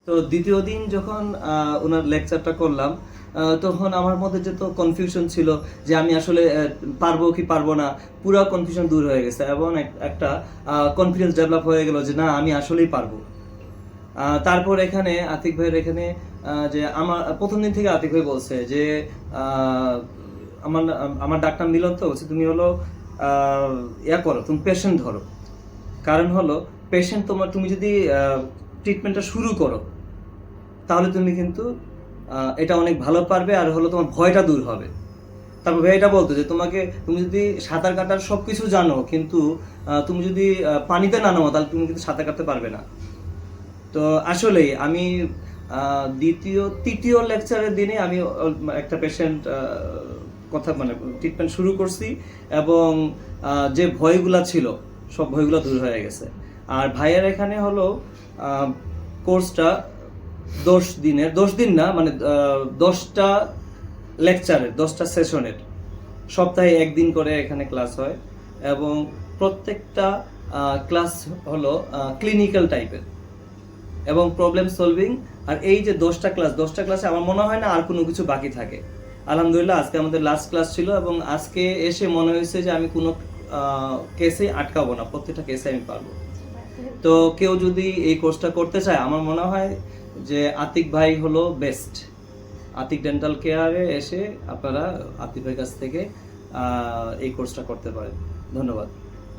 তো দ্বিতীয় দিন যখন ওনার লেকচারটা করলাম, তখন আমার মধ্যে যে তো কনফিউশন ছিল যে আমি আসলে পারবো কি পারবো না, পুরো কনফিউশন দূর হয়ে গেছে এবং একটা কনফিডেন্স ডেভেলপ হয়ে গেল যে না, আমি আসলেই পারবো। তারপর এখানে আতিক ভাইয়ের এখানে যে আমার প্রথম দিন থেকে আতিক ভাই বলছে যে আমার আমার ডাক্তার মিলন, তো বলছে তুমি হলো ইয়া করো, তুমি পেশেন্ট ধরো। কারণ হলো পেশেন্ট তুমি যদি ট্রিটমেন্টটা শুরু করো তাহলে তুমি কিন্তু এটা অনেক ভালো পারবে, আর হলো তোমার ভয়টা দূর হবে। তারপর ভাই এটা বলতো যে তুমি যদি সাঁতার কাটার সব কিছু জানো, কিন্তু তুমি যদি পানিতে না নামো তাহলে তুমি কিন্তু সাঁতার কাটতে পারবে না। তো আসলেই আমি তৃতীয় লেকচারের দিনে আমি একটা পেশেন্ট কথা মানে ট্রিটমেন্ট শুরু করছি, এবং যে ভয়গুলা ছিল সব ভয়গুলো দূর হয়ে গেছে। আর ভাইয়ের এখানে হলো কোর্সটা 10 দিন না, মানে 10টা লেকচারের 10টা সেশনের, সপ্তাহে একদিন করে এখানে ক্লাস হয়, এবং প্রত্যেকটা ক্লাস হলো ক্লিনিক্যাল টাইপের এবং প্রবলেম সলভিং। আর এই যে 10টা ক্লাসে আমার মনে হয় না আর কোনো কিছু বাকি থাকে। আলহামদুলিল্লাহ আজকে আমাদের লাস্ট ক্লাস ছিল, এবং আজকে এসে মনে হয়েছে যে আমি কোনো কেসে আটকাবো না, প্রত্যেকটা কেসে আমি পারবো। তো কেউ যদি এই কোর্সটা করতে চায়, আমার মনে হয় যে আতিক ভাই হলো বেস্ট। আতিক ডেন্টাল কেয়ারে এসে আপনারা আতিক ভাইয়ের কাছ থেকে এই কোর্সটা করতে পারেন। ধন্যবাদ।